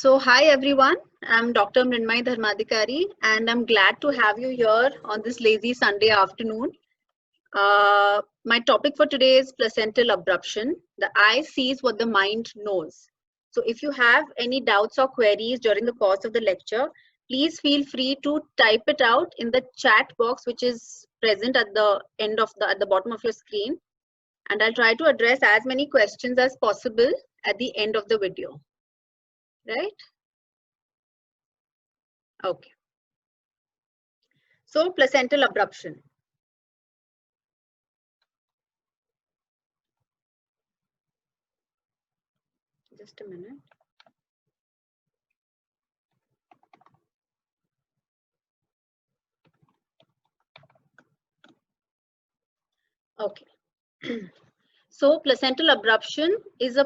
Hi everyone, I'm Dr. Mrinmay Dharmadhikari and I'm glad to have you here on this lazy Sunday afternoon. My topic for today is placental abruption. The eye sees what the mind knows. So if you have any doubts or queries during the course of the lecture, please feel free to type it out in the chat box which is present at the end of at the bottom of your screen, and I'll try to address as many questions as possible at the end of the video. Right? Okay. So placental abruption. Just a minute. Okay. So placental abruption is a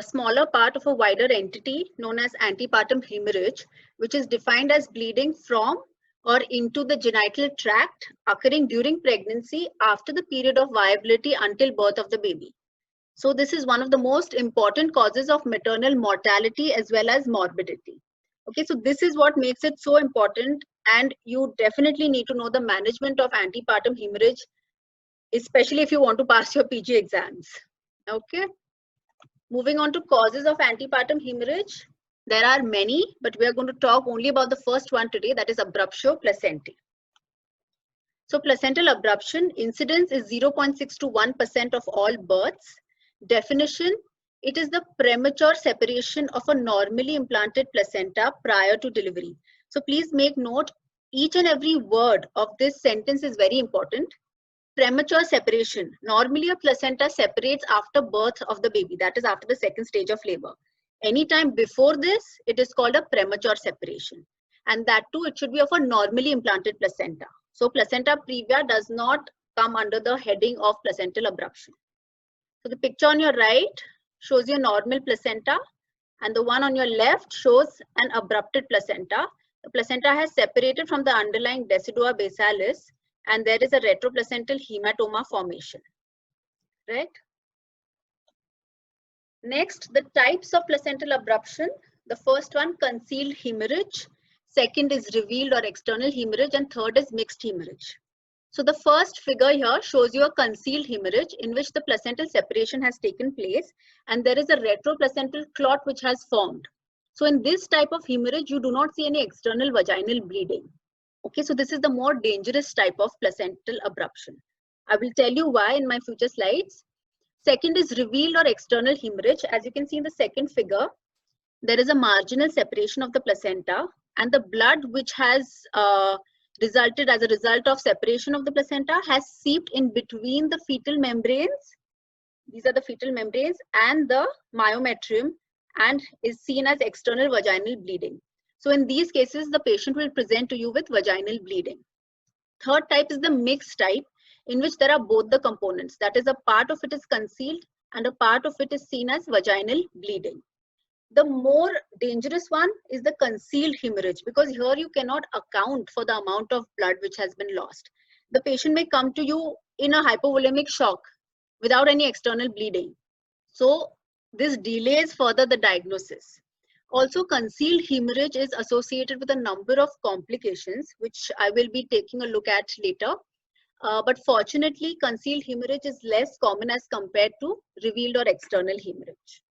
smaller part of a wider entity known as antepartum hemorrhage, which is defined as bleeding from or into the genital tract occurring during pregnancy after the period of viability until birth of the baby. So this is one of the most important causes of maternal mortality as well as morbidity. Okay, so this is what makes it so important, and you definitely need to know the management of antepartum hemorrhage, especially if you want to pass your PG exams. Okay. Moving on to causes of antepartum hemorrhage. There are many, but we are going to talk only about the first one today, that is abruptio placentae. So placental abruption incidence is 0.6 to 1% of all births. Definition: it is the premature separation of a normally implanted placenta prior to delivery. So please make note, each and every word of this sentence is very important. Premature separation. Normally a placenta separates after birth of the baby, that is after the second stage of labor. Anytime before this, it is called a premature separation. And that too, it should be of a normally implanted placenta. So placenta previa does not come under the heading of placental abruption. So the picture on your right shows you a normal placenta, and the one on your left shows an abrupted placenta. The placenta has separated from the underlying decidua basalis, and there is a retroplacental hematoma formation. Right? Next, the types of placental abruption. The first one, concealed hemorrhage. Second is revealed or external hemorrhage, and third is mixed hemorrhage. So the first figure here shows you a concealed hemorrhage in which the placental separation has taken place and there is a retroplacental clot which has formed. So in this type of hemorrhage, you do not see any external vaginal bleeding. Okay, so this is the more dangerous type of placental abruption. I will tell you why in my future slides. Second is revealed or external hemorrhage. As you can see in the second figure, there is a marginal separation of the placenta, and the blood which has resulted as a result of separation of the placenta has seeped in between the fetal membranes. These are the fetal membranes and the myometrium, and is seen as external vaginal bleeding. So in these cases, the patient will present to you with vaginal bleeding. Third type is the mixed type, in which there are both the components. That is, a part of it is concealed and a part of it is seen as vaginal bleeding. The more dangerous one is the concealed hemorrhage, because here you cannot account for the amount of blood which has been lost. The patient may come to you in a hypovolemic shock without any external bleeding. So this delays further the diagnosis. Also, concealed hemorrhage is associated with a number of complications, which I will be taking a look at later. But fortunately, concealed hemorrhage is less common as compared to revealed or external hemorrhage.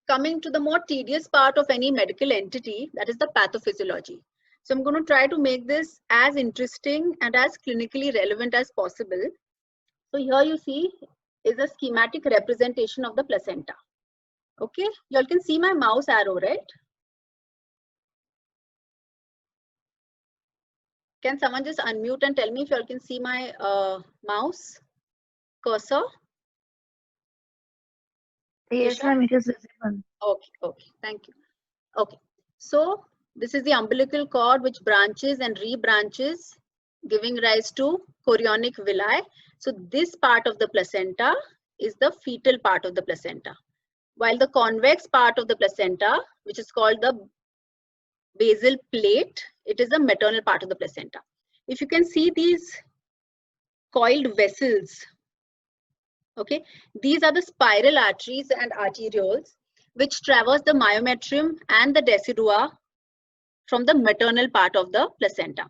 Coming to the more tedious part of any medical entity, that is the pathophysiology. So I'm going to try to make this as interesting and as clinically relevant as possible. So here you see is a schematic representation of the placenta. Okay, you all can see my mouse arrow, right? Can someone just unmute and tell me if you all can see my mouse cursor? Yes, ma'am, it is visible. Okay, thank you. Okay, so this is the umbilical cord which branches and rebranches, giving rise to chorionic villi. So this part of the placenta is the fetal part of the placenta, while the convex part of the placenta, which is called the basal plate, it is the maternal part of the placenta. If you can see these coiled vessels, okay, these are the spiral arteries and arterioles, which traverse the myometrium and the decidua from the maternal part of the placenta.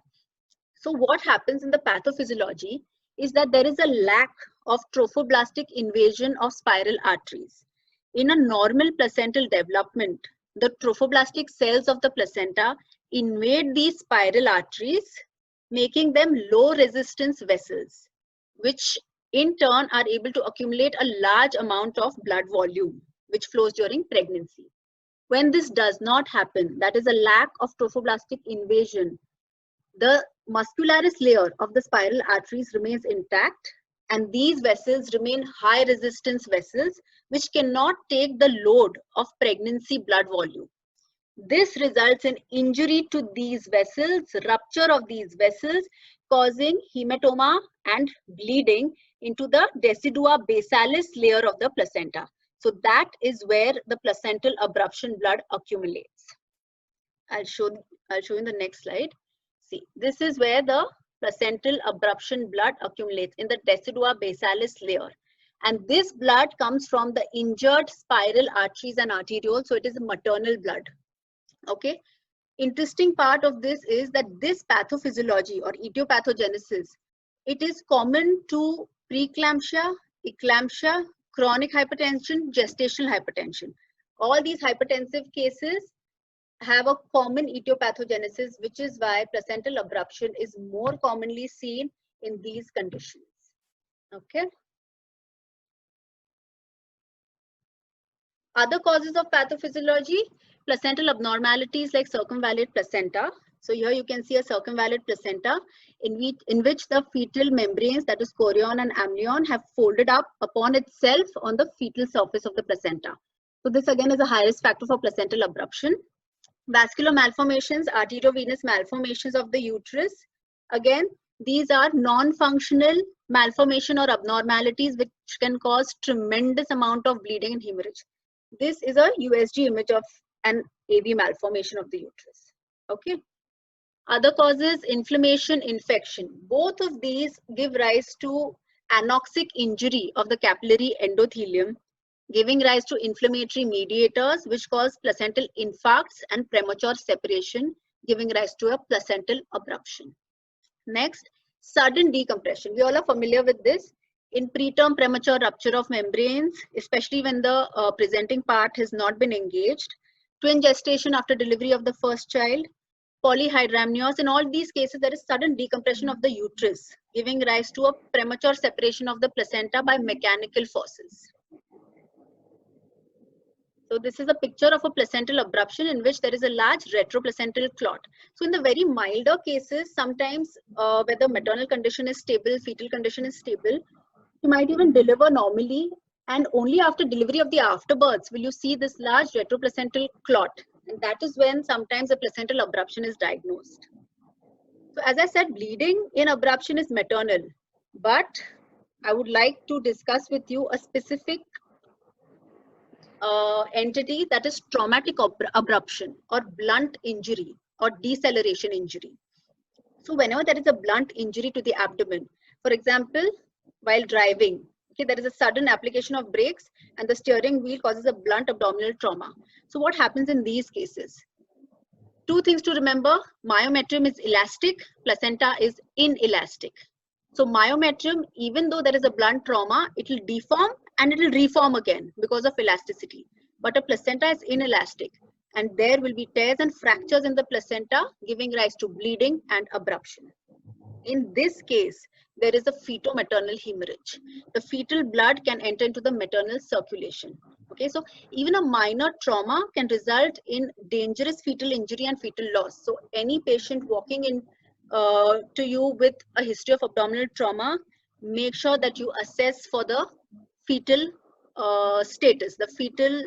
So what happens in the pathophysiology is that there is a lack of trophoblastic invasion of spiral arteries. In a normal placental development, the trophoblastic cells of the placenta invade these spiral arteries, making them low resistance vessels, which in turn are able to accumulate a large amount of blood volume, which flows during pregnancy. When this does not happen, that is a lack of trophoblastic invasion, the muscularis layer of the spiral arteries remains intact, and these vessels remain high resistance vessels which cannot take the load of pregnancy blood volume. This results in injury to these vessels, rupture of these vessels, causing hematoma and bleeding into the decidua basalis layer of the placenta. So that is where the placental abruption blood accumulates. I'll show you in the next slide. See, this is where the placental abruption blood accumulates in the decidua basalis layer. And this blood comes from the injured spiral arteries and arterioles, so it is a maternal blood. Okay. Interesting part of this is that this pathophysiology or etiopathogenesis, it is common to preeclampsia, eclampsia, chronic hypertension, gestational hypertension. All these hypertensive cases have a common etiopathogenesis, which is why placental abruption is more commonly seen in these conditions. Okay. Other causes of pathophysiology, placental abnormalities like circumvallate placenta. So here you can see a circumvallate placenta in which the fetal membranes, that is chorion and amnion, have folded up upon itself on the fetal surface of the placenta. So this again is a high risk factor for placental abruption. Vascular malformations, arteriovenous malformations of the uterus. Again, these are non-functional malformation or abnormalities which can cause tremendous amount of bleeding and hemorrhage. This is a USG image of an AV malformation of the uterus. Okay. Other causes, inflammation, infection. Both of these give rise to anoxic injury of the capillary endothelium, giving rise to inflammatory mediators which cause placental infarcts and premature separation, giving rise to a placental abruption. Next, sudden decompression. We all are familiar with this. In preterm premature rupture of membranes, especially when the presenting part has not been engaged, twin gestation after delivery of the first child, polyhydramnios, in all these cases, there is sudden decompression of the uterus, giving rise to a premature separation of the placenta by mechanical forces. So this is a picture of a placental abruption in which there is a large retroplacental clot. So in the very milder cases, sometimes where the maternal condition is stable, fetal condition is stable, you might even deliver normally, and only after delivery of the afterbirths will you see this large retroplacental clot, and that is when sometimes a placental abruption is diagnosed. So as I said, bleeding in abruption is maternal, but I would like to discuss with you a specific entity, that is traumatic abruption or blunt injury or deceleration injury. So whenever there is a blunt injury to the abdomen, for example, while driving, okay, there is a sudden application of brakes and the steering wheel causes a blunt abdominal trauma. So what happens in these cases? Two things to remember: myometrium is elastic, placenta is inelastic. So myometrium, even though there is a blunt trauma, it will deform and it will reform again because of elasticity. But a placenta is inelastic, and there will be tears and fractures in the placenta, giving rise to bleeding and abruption. In this case, there is a feto-maternal hemorrhage. The fetal blood can enter into the maternal circulation. Okay, so even a minor trauma can result in dangerous fetal injury and fetal loss. So any patient walking in to you with a history of abdominal trauma, make sure that you assess for the fetal status, the fetal,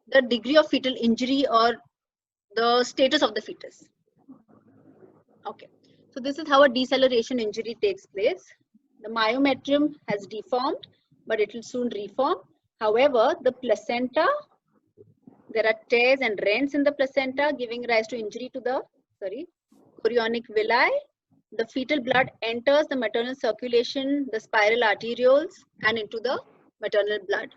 the degree of fetal injury or the status of the fetus. Okay, so this is how a deceleration injury takes place. The myometrium has deformed, but it will soon reform. However, the placenta, there are tears and rents in the placenta, giving rise to injury to the chorionic villi. The fetal blood enters the maternal circulation, the spiral arterioles, and into the maternal blood.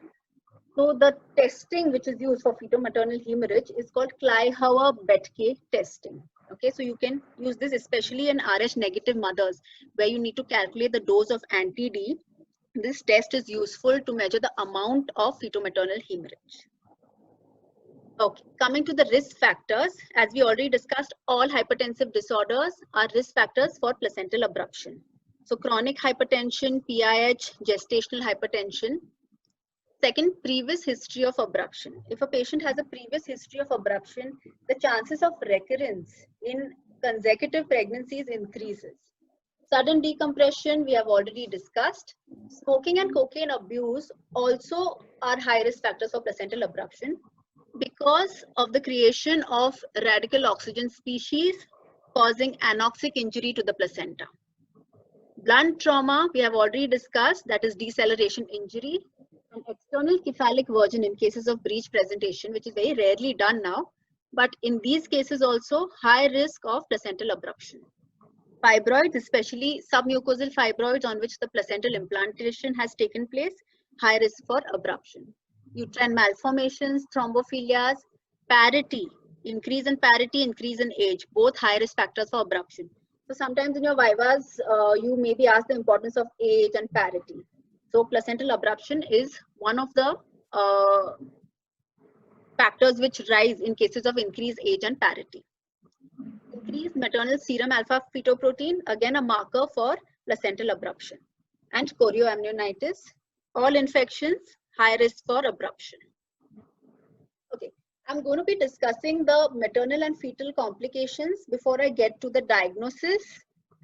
So the testing which is used for fetal-maternal hemorrhage is called Kleihauer-Betke testing. Okay, so you can use this especially in Rh negative mothers where you need to calculate the dose of anti-D. This test is useful to measure the amount of fetal-maternal hemorrhage. Okay, coming to the risk factors, as we already discussed, all hypertensive disorders are risk factors for placental abruption. So chronic hypertension, PIH, gestational hypertension. Second, previous history of abruption. If a patient has a previous history of abruption, the chances of recurrence in consecutive pregnancies increases. Sudden decompression, we have already discussed. Smoking and cocaine abuse also are high risk factors for placental abruption because of the creation of radical oxygen species causing anoxic injury to the placenta. Blunt trauma, we have already discussed, that is deceleration injury. An external cephalic version in cases of breech presentation, which is very rarely done now, but in these cases also high risk of placental abruption. Fibroids, especially submucosal fibroids on which the placental implantation has taken place, high risk for abruption. Uterine malformations, thrombophilias, parity, increase in parity, increase in age, both high risk factors for abruption. So sometimes in your vivas, you may be asked the importance of age and parity. So placental abruption is one of the factors which rise in cases of increased age and parity. Increased maternal serum alpha fetoprotein, again a marker for placental abruption. And chorioamnionitis, all infections, high risk for abruption. Okay, I'm going to be discussing the maternal and fetal complications before I get to the diagnosis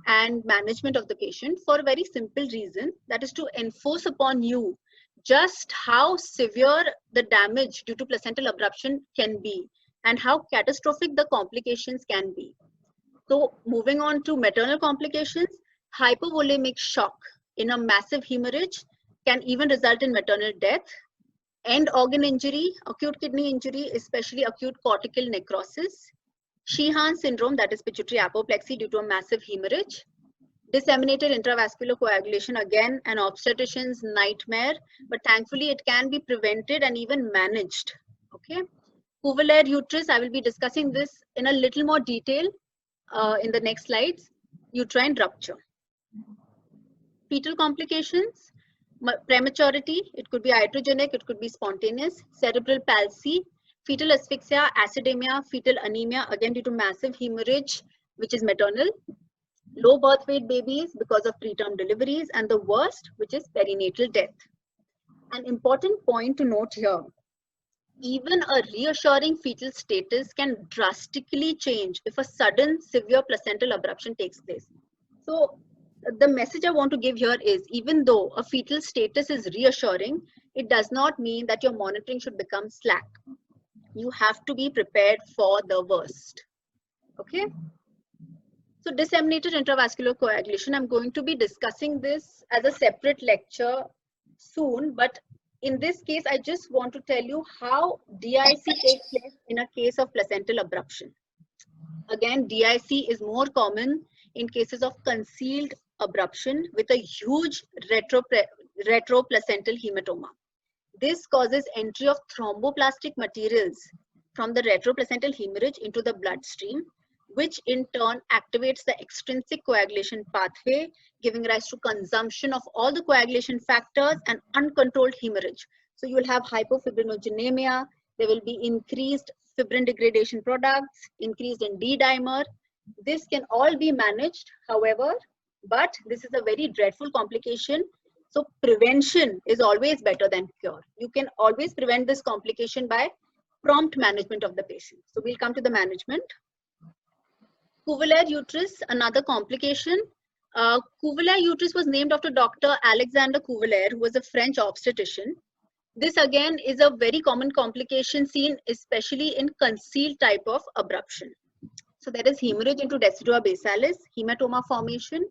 and management of the patient for a very simple reason, that is to enforce upon you just how severe the damage due to placental abruption can be and how catastrophic the complications can be. So moving on to maternal complications, hypovolemic shock in a massive hemorrhage can even result in maternal death. End organ injury, acute kidney injury, especially acute cortical necrosis. Sheehan syndrome, that is pituitary apoplexy due to a massive hemorrhage. Disseminated intravascular coagulation, again an obstetrician's nightmare, but thankfully it can be prevented and even managed. Okay. Cuvulaire uterus, I will be discussing this in a little more detail in the next slides. Uterine rupture. Fetal complications, prematurity, it could be iatrogenic, it could be spontaneous, cerebral palsy, fetal asphyxia, acidemia, fetal anemia, again due to massive hemorrhage, which is maternal, low birth weight babies because of preterm deliveries, and the worst, which is perinatal death. An important point to note here, even a reassuring fetal status can drastically change if a sudden severe placental abruption takes place. So the message I want to give here is, even though a fetal status is reassuring, it does not mean that your monitoring should become slack. You have to be prepared for the worst. Okay. So disseminated intravascular coagulation, I'm going to be discussing this as a separate lecture soon, but in this case, I just want to tell you how DIC takes place in a case of placental abruption. Again, DIC is more common in cases of concealed abruption with a huge retroplacental hematoma. This causes entry of thromboplastic materials from the retroplacental hemorrhage into the bloodstream, which in turn activates the extrinsic coagulation pathway, giving rise to consumption of all the coagulation factors and uncontrolled hemorrhage. So you will have hypofibrinogenemia, there will be increased fibrin degradation products, increased in D-dimer. This can all be managed, however, but this is a very dreadful complication. So prevention is always better than cure. You can always prevent this complication by prompt management of the patient. So we'll come to the management. Cuvulaire uterus, another complication. Cuvulaire uterus was named after Dr. Alexander Cuvulaire, who was a French obstetrician. This again is a very common complication seen especially in concealed type of abruption. So there is hemorrhage into decidua basalis, hematoma formation.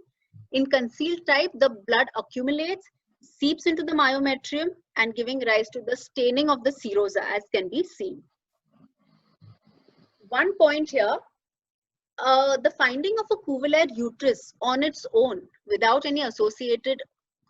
In concealed type, the blood accumulates, seeps into the myometrium and giving rise to the staining of the serosa, as can be seen. One point here, the finding of a cuvulaire uterus on its own without any associated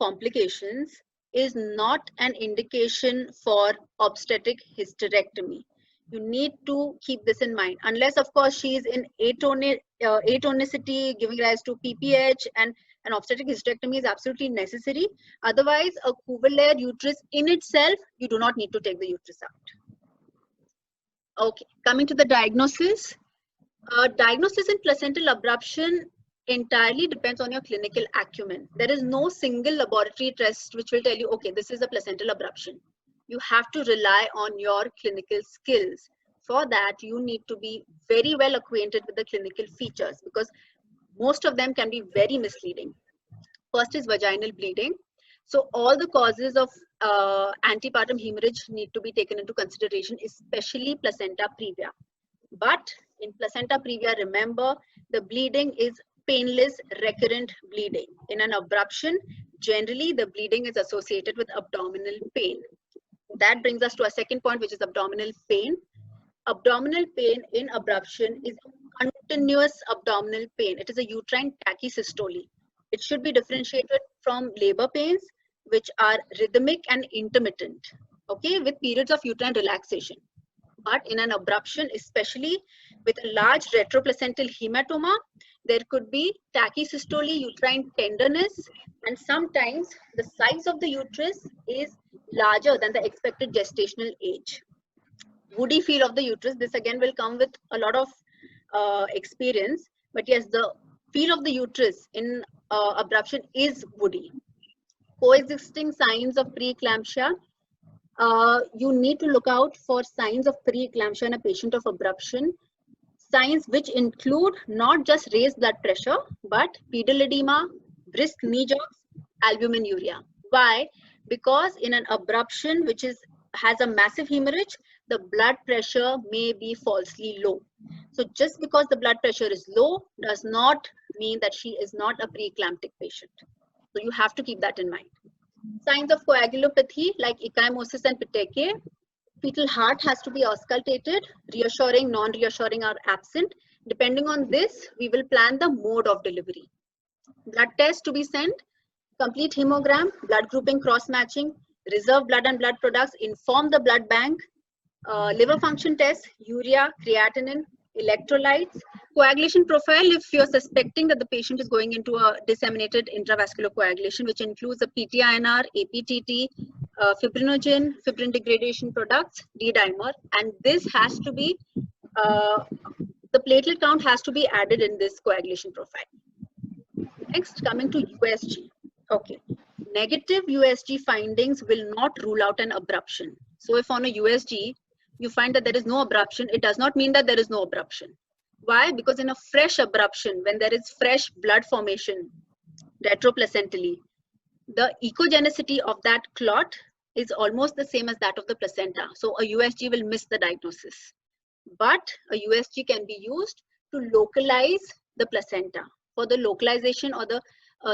complications is not an indication for obstetric hysterectomy. You need to keep this in mind, unless of course she is in atonicity giving rise to PPH, and an obstetric hysterectomy is absolutely necessary. Otherwise, a Cuvier uterus in itself, you do not need to take the uterus out. Okay, coming to the diagnosis. Diagnosis in placental abruption entirely depends on your clinical acumen. There is no single laboratory test which will tell you, okay, this is a placental abruption. You have to rely on your clinical skills. For that, you need to be very well acquainted with the clinical features, because most of them can be very misleading. First is vaginal bleeding. So all the causes of antepartum hemorrhage need to be taken into consideration, especially placenta previa. But in placenta previa, remember, the bleeding is painless, recurrent bleeding. In an abruption, generally the bleeding is associated with abdominal pain. That brings us to a second point, which is abdominal pain. Abdominal pain in abruption is continuous abdominal pain. It is a uterine tachysystole. It should be differentiated from labor pains, which are rhythmic and intermittent, okay, with periods of uterine relaxation. But in an abruption, especially with a large retroplacental hematoma, there could be tachysystole, uterine tenderness, and sometimes the size of the uterus is larger than the expected gestational age. Woody feel of the uterus, this again will come with a lot of experience, but yes, the feel of the uterus in abruption is woody. Coexisting signs of preeclampsia. You need to look out for signs of preeclampsia in a patient of abruption. Signs which include not just raised blood pressure, but pedal edema, brisk knee jogs, albuminuria. Why? Because in an abruption which has a massive hemorrhage, the blood pressure may be falsely low. So just because the blood pressure is low does not mean that she is not a preeclamptic patient. So you have to keep that in mind. Signs of coagulopathy like ecchymosis and petechiae. Fetal heart has to be auscultated. Reassuring, non-reassuring are absent. Depending on this, we will plan the mode of delivery. Blood test to be sent, complete hemogram, blood grouping cross-matching, reserve blood and blood products, inform the blood bank, liver function test, urea, creatinine, electrolytes, coagulation profile if you're suspecting that the patient is going into a disseminated intravascular coagulation, which includes a PT-INR, APTT, fibrinogen, fibrin degradation products, D-dimer, and this has to be, the platelet count has to be added in this coagulation profile. Next, coming to USG. Okay, negative USG findings will not rule out an abruption. So if on a USG, you find that there is no abruption, it does not mean that there is no abruption. Why? Because in a fresh abruption, when there is fresh blood formation retroplacentally, the echogenicity of that clot is almost the same as that of the placenta. So a USG will miss the diagnosis. But a USG can be used to localize the placenta, for the localization or the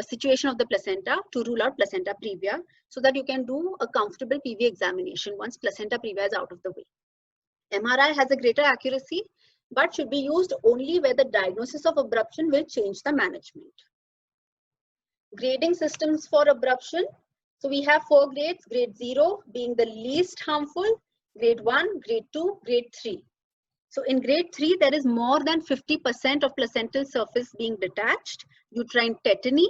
situation of the placenta, to rule out placenta previa, so that you can do a comfortable PV examination once placenta previa is out of the way. MRI has a greater accuracy, but should be used only where the diagnosis of abruption will change the management. Grading systems for abruption. So we have 4 grades, grade 0 being the least harmful, grade 1, grade 2, grade 3. So in grade 3, there is more than 50% of placental surface being detached, uterine tetany,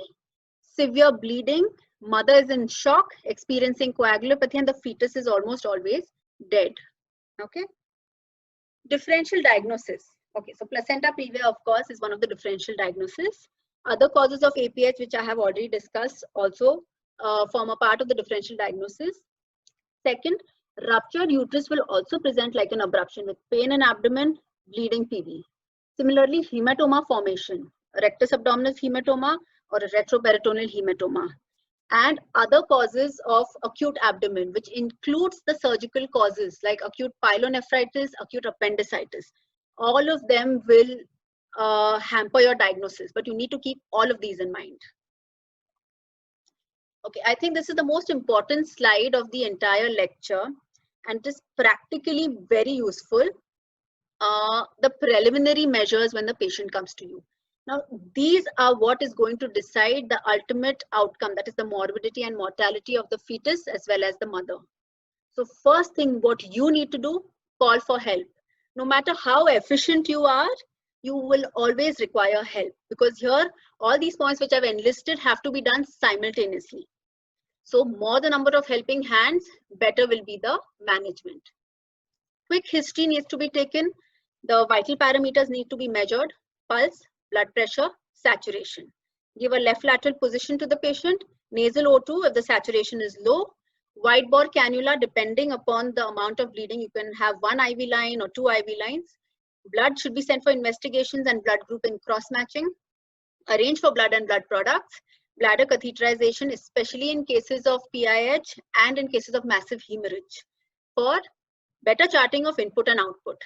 severe bleeding, mother is in shock, experiencing coagulopathy, and the fetus is almost always dead. Okay. Differential diagnosis. Okay, so placenta previa, of course, is one of the differential diagnoses. Other causes of APH, which I have already discussed, also form a part of the differential diagnosis. Second, ruptured uterus will also present like an abruption with pain in abdomen, bleeding PV. Similarly, hematoma formation, rectus abdominis hematoma or a retroperitoneal hematoma, and other causes of acute abdomen, which includes the surgical causes like acute pyelonephritis, acute appendicitis. All of them will hamper your diagnosis, but you need to keep all of these in mind. Okay, I think this is the most important slide of the entire lecture, and it is practically very useful. The preliminary measures when the patient comes to you. Now, these are what is going to decide the ultimate outcome, that is the morbidity and mortality of the fetus as well as the mother. So first thing, what you need to do, call for help. No matter how efficient you are, you will always require help, because here all these points which I've enlisted have to be done simultaneously. So more the number of helping hands, better will be the management. Quick history needs to be taken. The vital parameters need to be measured: pulse, blood pressure, saturation. Give a left lateral position to the patient. Nasal O2 if the saturation is low. Wide bore cannula, depending upon the amount of bleeding, you can have 1 IV line or 2 IV lines. Blood should be sent for investigations and blood grouping cross-matching. Arrange for blood and blood products. Bladder catheterization, especially in cases of PIH and in cases of massive hemorrhage. For better charting of input and output.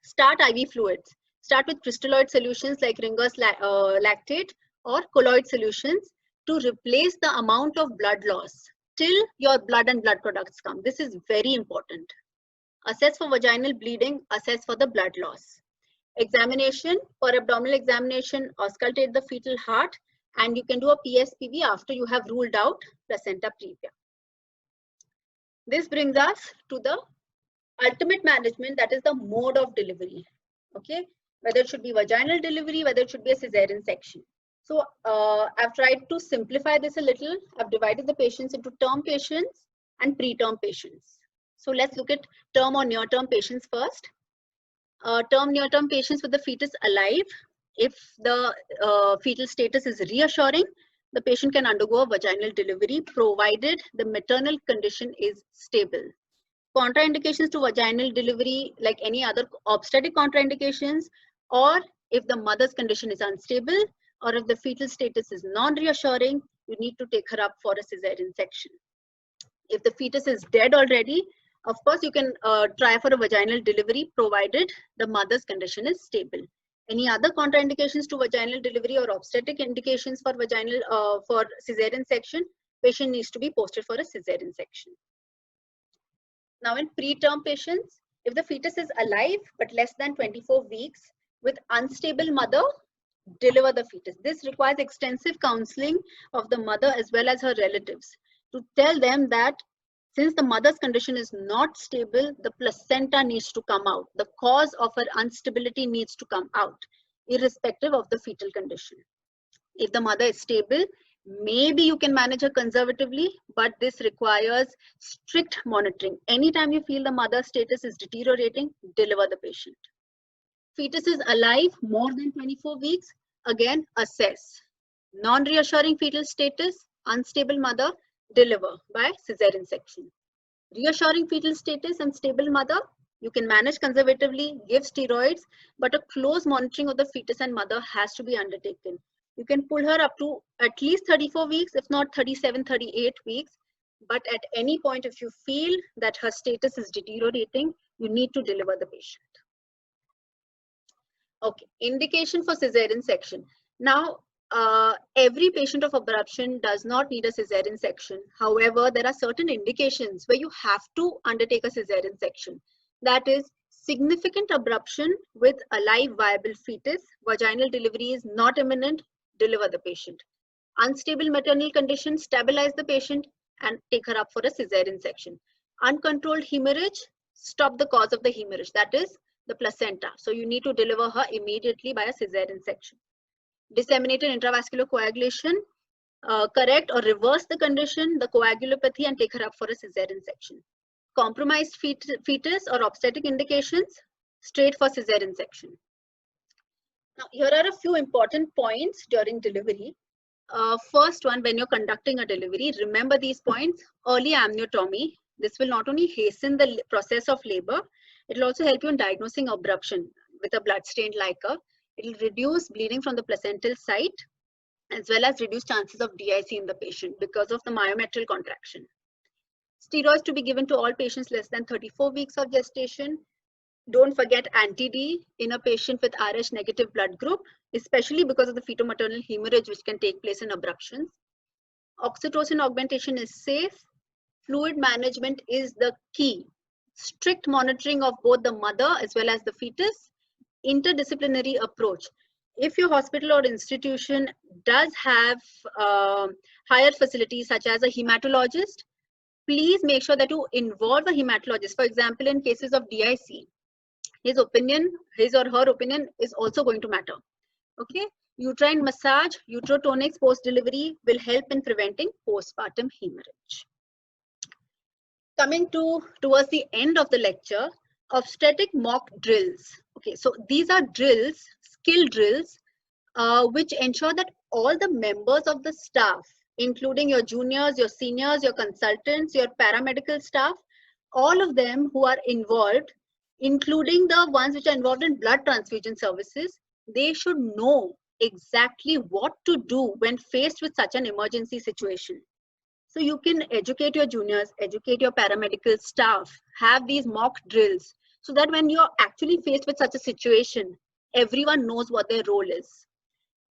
Start IV fluids. Start with crystalloid solutions like Ringer's lactate or colloid solutions to replace the amount of blood loss till your blood and blood products come. This is very important. Assess for vaginal bleeding, assess for the blood loss. Examination, for abdominal examination, auscultate the fetal heart, and you can do a PSPV after you have ruled out placenta previa. This brings us to the ultimate management, that is the mode of delivery. Okay, whether it should be vaginal delivery, whether it should be a cesarean section. So I've tried to simplify this a little. I've divided the patients into term patients and preterm patients. So let's look at term or near-term patients first. Term near-term patients with the fetus alive. If the fetal status is reassuring, the patient can undergo a vaginal delivery provided the maternal condition is stable. Contraindications to vaginal delivery, like any other obstetric contraindications, or if the mother's condition is unstable, or if the fetal status is non-reassuring, you need to take her up for a cesarean section. If the fetus is dead already, of course, you can try for a vaginal delivery provided the mother's condition is stable. Any other contraindications to vaginal delivery or obstetric indications for vaginal for cesarean section, patient needs to be posted for a cesarean section. Now in preterm patients, if the fetus is alive but less than 24 weeks with unstable mother, deliver the fetus. This requires extensive counseling of the mother as well as her relatives to tell them that since the mother's condition is not stable, the placenta needs to come out. The cause of her instability needs to come out, irrespective of the fetal condition. If the mother is stable, maybe you can manage her conservatively, but this requires strict monitoring. Anytime you feel the mother's status is deteriorating, deliver the patient. Fetus is alive more than 24 weeks, again assess. Non-reassuring fetal status, unstable mother, deliver by cesarean section. Reassuring fetal status and stable mother, you can manage conservatively, give steroids, but a close monitoring of the fetus and mother has to be undertaken. You can pull her up to at least 34 weeks, if not 37, 38 weeks. But at any point, if you feel that her status is deteriorating, you need to deliver the patient. Okay, indication for cesarean section. Now, every patient of abruption does not need a cesarean section. However, there are certain indications where you have to undertake a cesarean section. That is significant abruption with a live viable fetus. Vaginal delivery is not imminent. Deliver the patient. Unstable maternal condition, stabilize the patient and take her up for a cesarean section. Uncontrolled hemorrhage, stop the cause of the hemorrhage, that is the placenta. So you need to deliver her immediately by a cesarean section. Disseminated intravascular coagulation, correct or reverse the condition, the coagulopathy, and take her up for a cesarean section. Compromised fetus or obstetric indications, straight for cesarean section. Now, here are a few important points during delivery. First one, when you're conducting a delivery, remember these points. Early amniotomy. This will not only hasten the process of labor, it will also help you in diagnosing abruption with a blood-stained LICA. It will reduce bleeding from the placental site as well as reduce chances of DIC in the patient because of the myometrial contraction. Steroids to be given to all patients less than 34 weeks of gestation. Don't forget anti-D in a patient with Rh negative blood group, especially because of the fetal-maternal hemorrhage which can take place in abruptions. Oxytocin augmentation is safe. Fluid management is the key. Strict monitoring of both the mother as well as the fetus. Interdisciplinary approach. if your hospital or institution does have higher facilities such as a hematologist, please make sure that you involve a hematologist. For example, in cases of DIC, his or her opinion is also going to matter. Okay, uterine massage, uterotonics post-delivery will help in preventing postpartum hemorrhage. Coming towards the end of the lecture, obstetric mock drills. Okay, so these are drills, skill drills, which ensure that all the members of the staff, including your juniors, your seniors, your consultants, your paramedical staff, all of them who are involved, including the ones which are involved in blood transfusion services, they should know exactly what to do when faced with such an emergency situation. So you can educate your juniors, educate your paramedical staff, have these mock drills so that when you're actually faced with such a situation, everyone knows what their role is.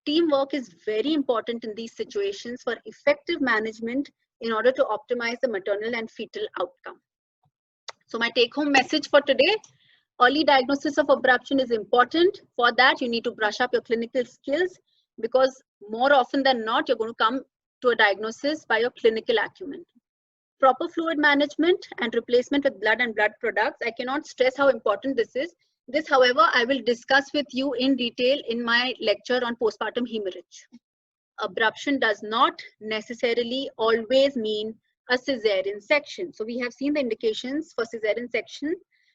Teamwork is very important in these situations for effective management in order to optimize the maternal and fetal outcome. So my take-home message for today, early diagnosis of abruption is important. For that, you need to brush up your clinical skills because more often than not, you're going to come to a diagnosis by your clinical acumen. Proper fluid management and replacement with blood and blood products. I cannot stress how important this is. This, however, I will discuss with you in detail in my lecture on postpartum hemorrhage. Abruption does not necessarily always mean a cesarean section. So we have seen the indications for cesarean section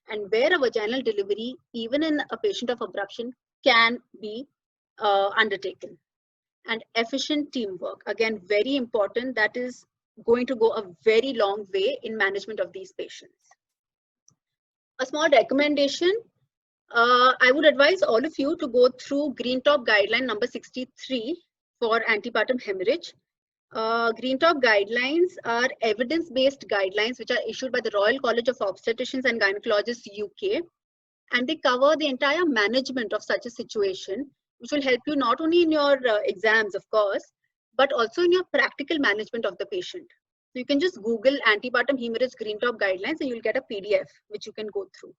and where a vaginal delivery, even in a patient of abruption, can be undertaken. And efficient teamwork, again, very important. That is going to go a very long way in management of these patients. A small recommendation, I would advise all of you to go through Green Top guideline number 63 for antepartum hemorrhage. Green Top guidelines are evidence-based guidelines which are issued by the Royal College of Obstetricians and Gynecologists, UK, and they cover the entire management of such a situation, which will help you not only in your exams, of course, but also in your practical management of the patient. So you can just Google antepartum hemorrhage Green Top guidelines and you'll get a PDF which you can go through.